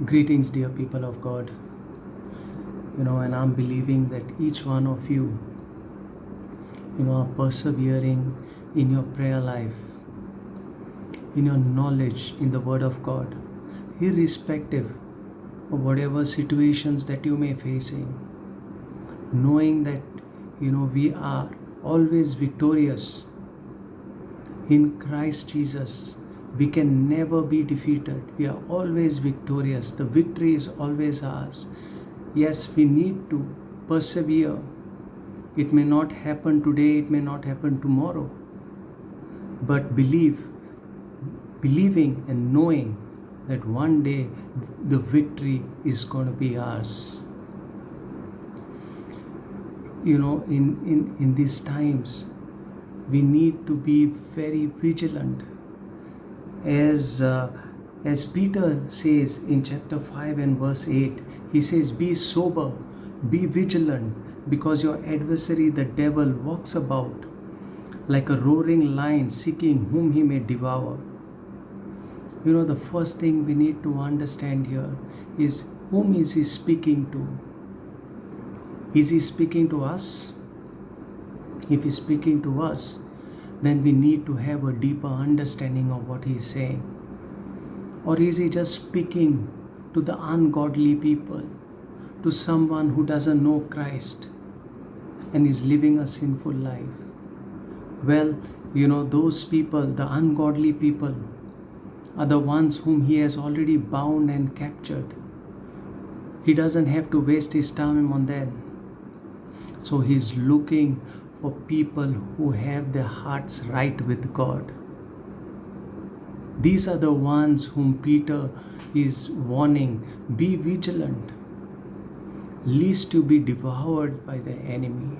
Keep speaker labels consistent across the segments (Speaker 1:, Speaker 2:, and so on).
Speaker 1: Greetings, dear people of God. And I'm believing that each one of you, are persevering in your prayer life, in your knowledge in the Word of God, irrespective of whatever situations that you may facing, knowing that, we are always victorious in Christ Jesus. We can never be defeated. We are always victorious. The victory is always ours. Yes, we need to persevere. It may not happen today, it may not happen tomorrow. But believing and knowing that one day the victory is going to be ours. In these times, we need to be very vigilant. As Peter says in chapter 5 and verse 8, he says, be sober, be vigilant, because your adversary the devil walks about like a roaring lion, seeking whom he may devour. The first thing we need to understand here is, whom is he speaking to? Is he speaking to us? If he's speaking to us, then we need to have a deeper understanding of what he's saying. Or is he just speaking to the ungodly people, to someone who doesn't know Christ and is living a sinful life? Well, those people, the ungodly people, are the ones whom he has already bound and captured. He doesn't have to waste his time on them. So he's looking for people who have their hearts right with God. These are the ones whom Peter is warning, be vigilant, lest you be devoured by the enemy.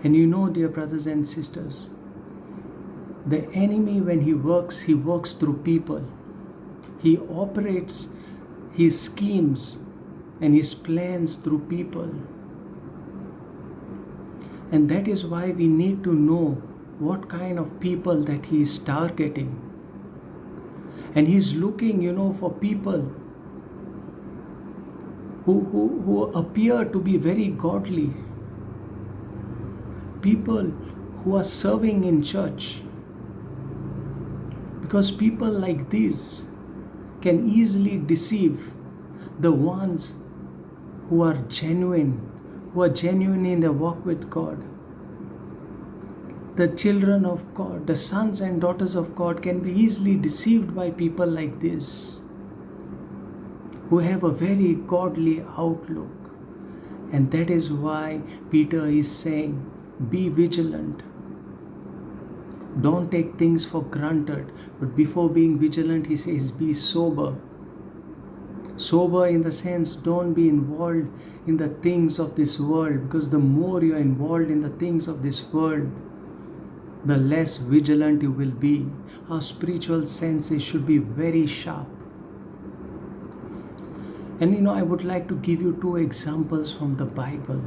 Speaker 1: And dear brothers and sisters, the enemy, when he works through people. He operates his schemes and his plans through people. And that is why we need to know what kind of people that he is targeting. And he's looking, for people who appear to be very godly. People who are serving in church. Because people like these can easily deceive the ones who are genuine in their walk with God. The children of God, the sons and daughters of God, can be easily deceived by people like this, who have a very godly outlook. And that is why Peter is saying, be vigilant. Don't take things for granted. But before being vigilant, he says, be sober. Sober in the sense, don't be involved in the things of this world, because the more you are involved in the things of this world, the less vigilant you will be. Our spiritual senses should be very sharp. And I would like to give you 2 examples from the Bible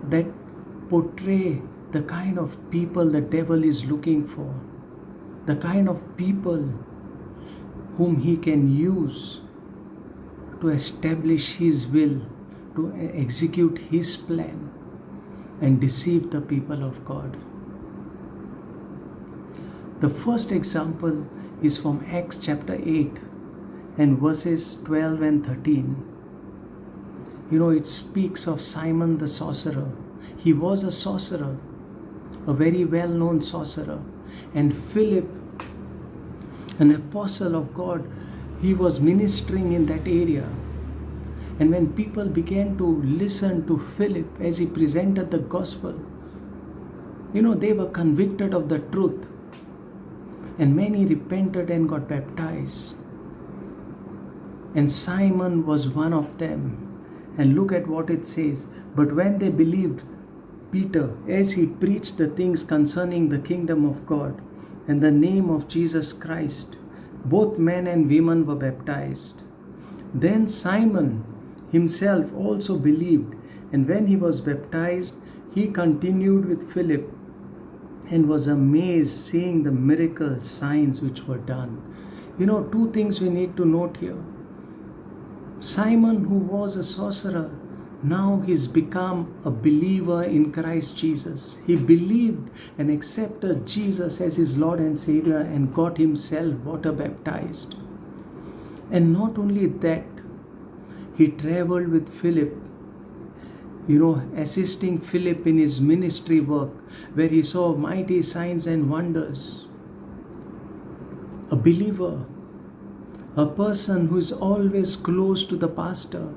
Speaker 1: that portray the kind of people the devil is looking for, the kind of people whom he can use to establish his will, to execute his plan and deceive the people of God. The first example is from Acts chapter 8 and verses 12 and 13. It speaks of Simon the sorcerer. He was a sorcerer, a very well-known sorcerer. And Philip, an apostle of God, he was ministering in that area. And when people began to listen to Philip as he presented the gospel, they were convicted of the truth. And many repented and got baptized. And Simon was one of them. And look at what it says. But when they believed Peter, as he preached the things concerning the kingdom of God and the name of Jesus Christ, both men and women were baptized. Then Simon himself also believed, and when he was baptized, he continued with Philip and was amazed seeing the miracle signs which were done. Two things we need to note here. Simon, who was a sorcerer, now he's become a believer in Christ Jesus. He believed and accepted Jesus as his Lord and Savior and got himself water baptized. And not only that, he traveled with Philip, assisting Philip in his ministry work, where he saw mighty signs and wonders. A believer, a person who is always close to the pastor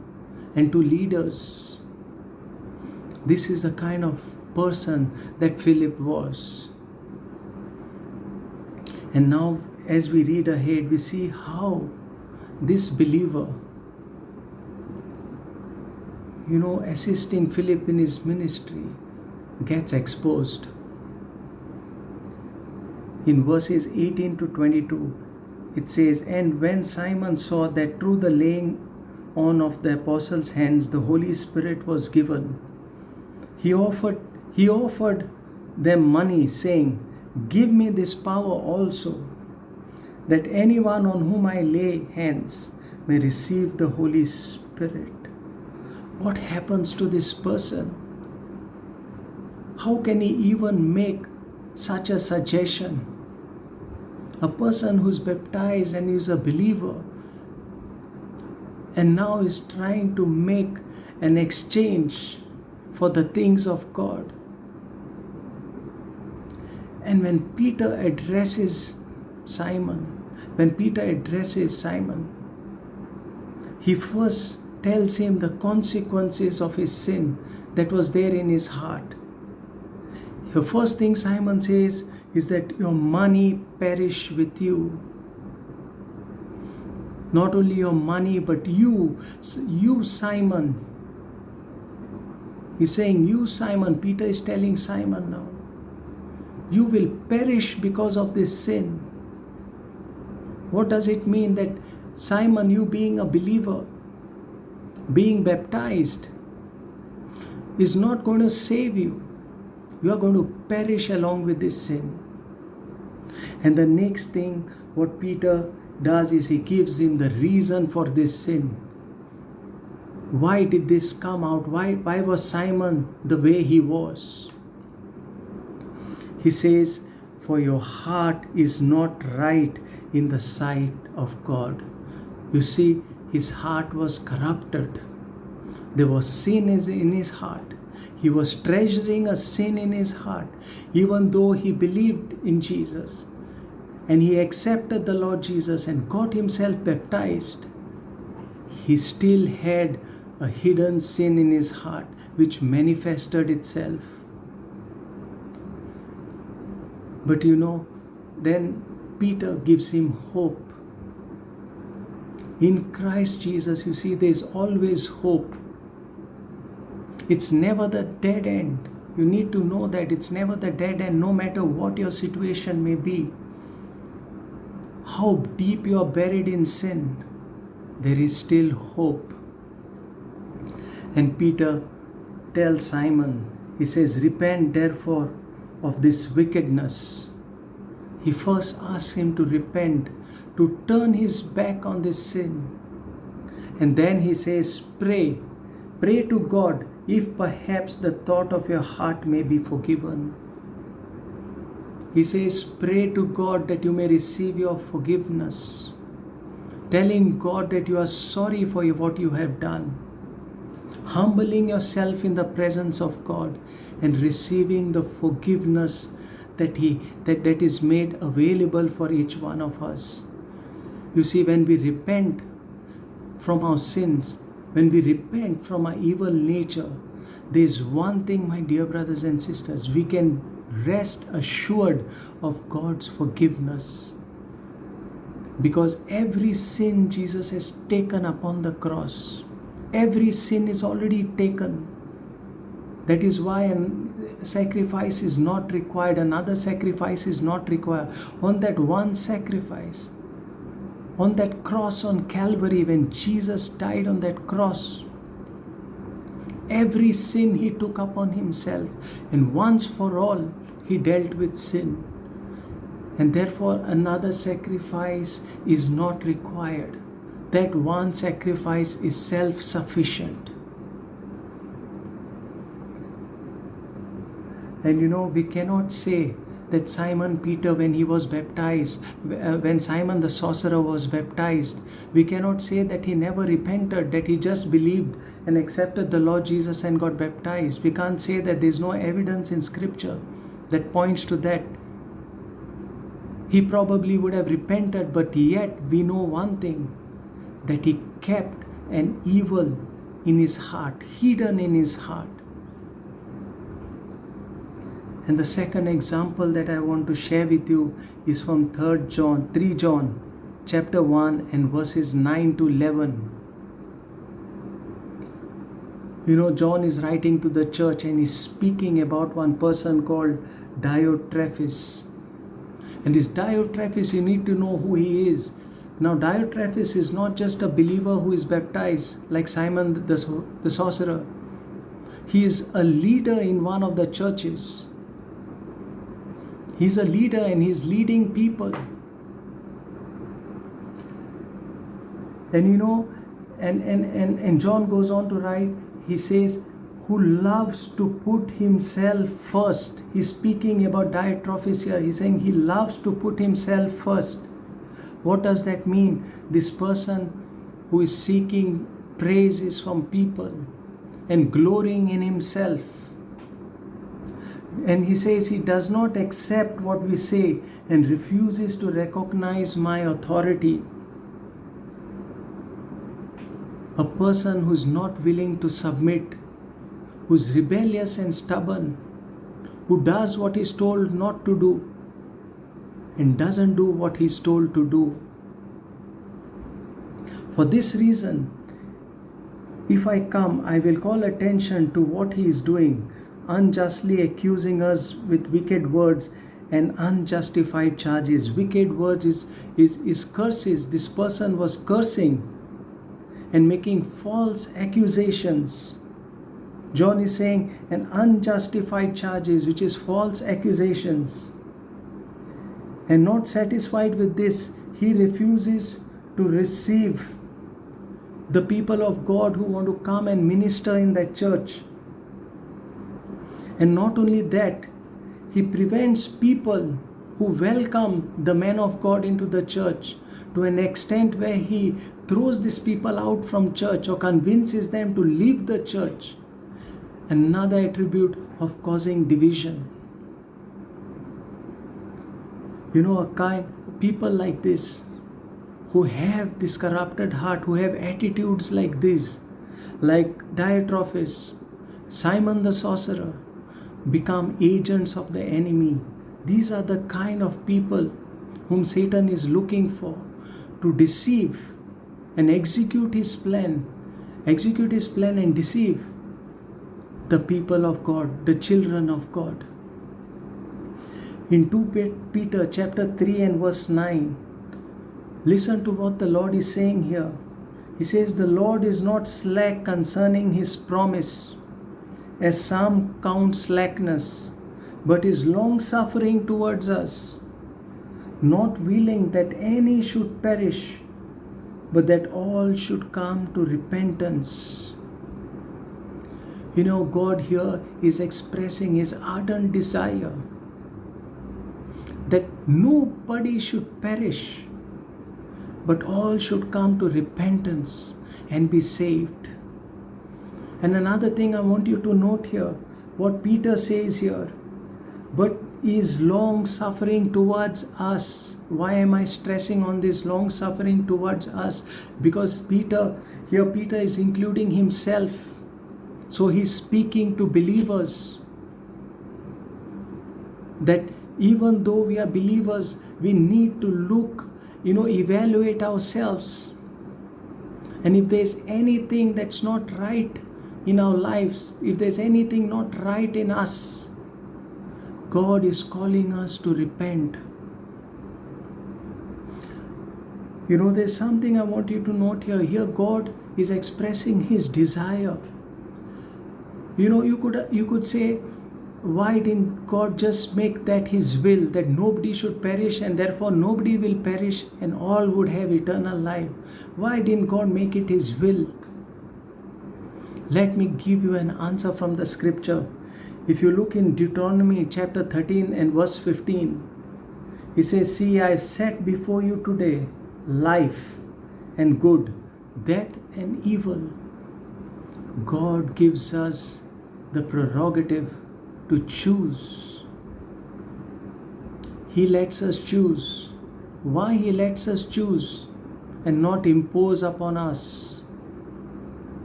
Speaker 1: and to leaders. This is the kind of person that Philip was. And now, as we read ahead, we see how this believer, assisting Philip in his ministry, gets exposed. In verses 18 to 22, it says, "And when Simon saw that through the laying on of the apostles' hands the Holy Spirit was given, he offered them money, saying, 'Give me this power also, that anyone on whom I lay hands may receive the Holy Spirit.'" What happens to this person? How can he even make such a suggestion? A person who's baptized and is a believer and now is trying to make an exchange for the things of God. And when Peter addresses Simon, he first tells him the consequences of his sin that was there in his heart. The first thing Simon says is that your money perish with you. Not only your money, but you Simon. He's saying, you Simon, Peter is telling Simon now, you will perish because of this sin. What does it mean that Simon, you being a believer, being baptized, is not going to save you? You are going to perish along with this sin. And the next thing what Peter does is he gives him the reason for this sin. Why did this come out? Why was Simon the way he was? He says, for your heart is not right in the sight of God. You see, his heart was corrupted. There was sin in his heart. He was treasuring a sin in his heart, even though he believed in Jesus and he accepted the Lord Jesus and got himself baptized. He still had a hidden sin in his heart which manifested itself. But then Peter gives him hope. In Christ Jesus, you see, there is always hope. It's never the dead end. You need to know that it's never the dead end, no matter what your situation may be. How deep you are buried in sin, there is still hope. And Peter tells Simon, he says, repent therefore of this wickedness. He first asks him to repent, to turn his back on this sin. And then he says, pray to God, if perhaps the thought of your heart may be forgiven. He says, pray to God that you may receive your forgiveness, telling God that you are sorry for what you have done, humbling yourself in the presence of God and receiving the forgiveness that is made available for each one of us. You see, when we repent from our sins, when we repent from our evil nature, there is one thing, my dear brothers and sisters, we can rest assured of God's forgiveness. Because every sin Jesus has taken upon the cross. Every sin is already taken. That is why a sacrifice is not required. Another sacrifice is not required. On that one sacrifice, on that cross on Calvary, when Jesus died on that cross, every sin he took upon himself, and once for all he dealt with sin. and therefore another sacrifice is not required. That one sacrifice is self-sufficient. And we cannot say that Simon Peter, when he was baptized, when Simon the sorcerer was baptized, we cannot say that he never repented, that he just believed and accepted the Lord Jesus and got baptized. We can't say that. There's no evidence in Scripture that points to that. He probably would have repented, but yet we know one thing, that he kept an evil in his heart, hidden in his heart. And the second example that I want to share with you is from 3 John chapter 1 and verses 9 to 11. John is writing to the church and he's speaking about one person called Diotrephes. And this Diotrephes, you need to know who he is. Now, Diotrephes is not just a believer who is baptized like Simon the sorcerer. He is a leader in one of the churches. He's a leader and he's leading people. And and John goes on to write, he says, who loves to put himself first. He's speaking about Diotrephes here. He's saying he loves to put himself first. What does that mean? This person who is seeking praises from people and glorying in himself. And he says he does not accept what we say and refuses to recognize my authority. A person who is not willing to submit, who is rebellious and stubborn, who does what he's told not to do and doesn't do what he's told to do. For this reason, if I come, I will call attention to what he is doing, unjustly accusing us with wicked words and unjustified charges. Wicked words is curses. This person was cursing and making false accusations. John is saying an unjustified charges, which is false accusations. And not satisfied with this, he refuses to receive the people of God who want to come and minister in that church. And not only that, he prevents people who welcome the men of God into the church to an extent where he throws these people out from church or convinces them to leave the church. Another attribute of causing division. People like this, who have this corrupted heart, who have attitudes like this, like Diotrephes, Simon the sorcerer, become agents of the enemy. These are the kind of people whom Satan is looking for to deceive and execute his plan and deceive the people of God, the children of God. In 2 Peter chapter 3 and verse 9, listen to what the Lord is saying here. He says, the Lord is not slack concerning his promise, as some count slackness, but is long-suffering towards us, not willing that any should perish, but that all should come to repentance. God here is expressing his ardent desire that nobody should perish, but all should come to repentance and be saved. And another thing I want you to note here, what Peter says here, but is long suffering towards us. Why am I stressing on this long suffering towards us? Because Peter is including himself. So he's speaking to believers that even though we are believers, we need to look, evaluate ourselves. And if there's anything that's not right in our lives, if there's anything not right in us, God is calling us to repent. There's something I want you to note here. Here God is expressing his desire. You could say, why didn't God just make that His will, that nobody should perish and therefore nobody will perish and all would have eternal life? Why didn't God make it His will? Let me give you an answer from the scripture. If you look in Deuteronomy chapter 13 and verse 15, He says, "See, I have set before you today life and good, death and evil." God gives us the prerogative to choose. He lets us choose. Why He lets us choose and not impose upon us?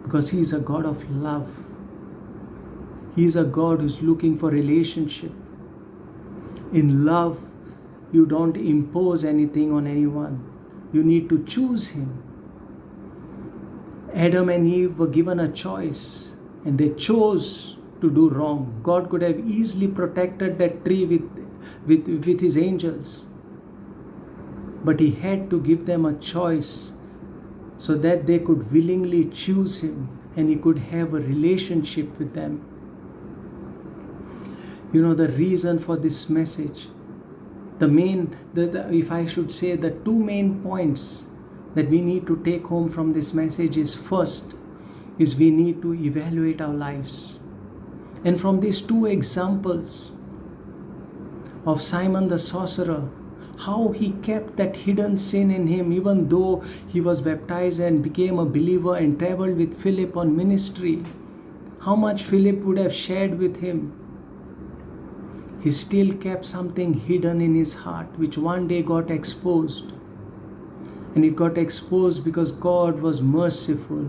Speaker 1: Because He is a God of love. He is a God who's looking for relationship. In love, you don't impose anything on anyone. You need to choose Him. Adam and Eve were given a choice and they chose to do wrong. God could have easily protected that tree with His angels. But He had to give them a choice so that they could willingly choose Him and He could have a relationship with them. You know, the reason for this message, if I should say, the two main points that we need to take home from this message is, first, is we need to evaluate our lives. And from these two examples of Simon the sorcerer, how he kept that hidden sin in him, even though he was baptized and became a believer and traveled with Philip on ministry, how much Philip would have shared with him, he still kept something hidden in his heart, which one day got exposed. And it got exposed because God was merciful.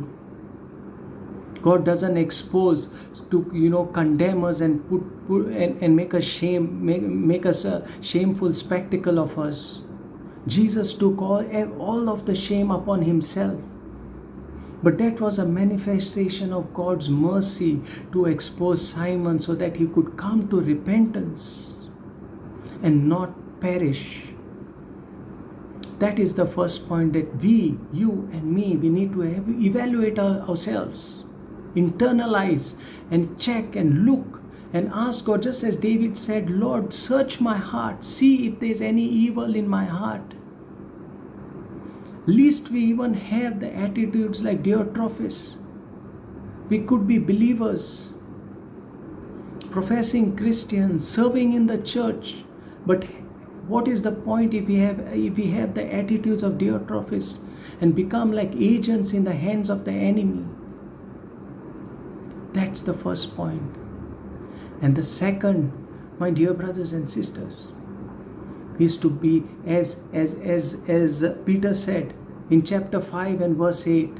Speaker 1: God doesn't expose to condemn us and and make us a shameful spectacle of us. Jesus took all of the shame upon Himself. But that was a manifestation of God's mercy to expose Simon so that he could come to repentance and not perish. That is the first point, that we, you and me, we need to evaluate ourselves, internalize and check and look and ask God, just as David said, "Lord, search my heart, see if there is any evil in my heart." Lest we even have the attitudes like Diotrephes. We could be believers, professing Christians, serving in the church, but what is the point if we have the attitudes of Diotrephes and become like agents in the hands of the enemy? That's the first point. And the second, my dear brothers and sisters, is to be as Peter said in chapter 5 and verse 8.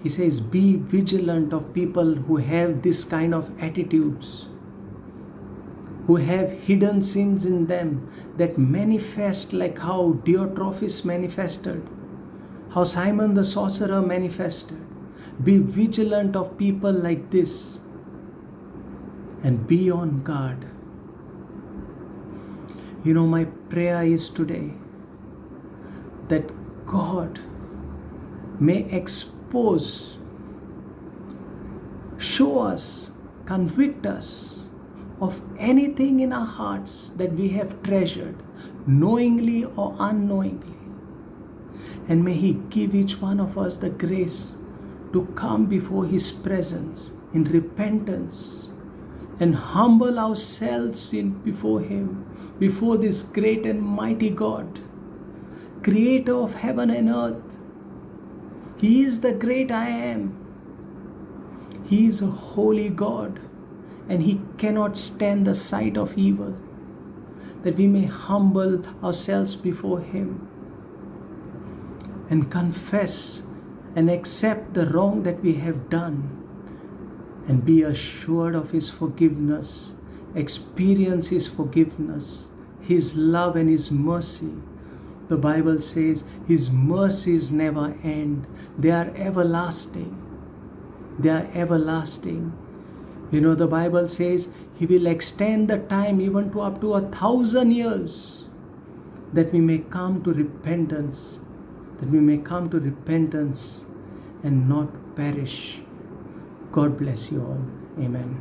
Speaker 1: He says, "Be vigilant of people who have this kind of attitudes, who have hidden sins in them that manifest like how Diotrephes manifested, how Simon the sorcerer manifested. Be vigilant of people like this and be on guard." You know, my prayer is today that God may expose, show us, convict us of anything in our hearts that we have treasured, knowingly or unknowingly. And may He give each one of us the grace to come before His presence in repentance and humble ourselves before Him, before this great and mighty God, Creator of heaven and earth. He is the great I Am. He is a holy God, and He cannot stand the sight of evil. That we may humble ourselves before Him and confess and accept the wrong that we have done and be assured of His forgiveness, experience His forgiveness, His love and His mercy. The Bible says His mercies never end. They are everlasting. They are everlasting. You know, the Bible says He will extend the time even to up to 1,000 years, that we may come to repentance, and not perish. God bless you all. Amen.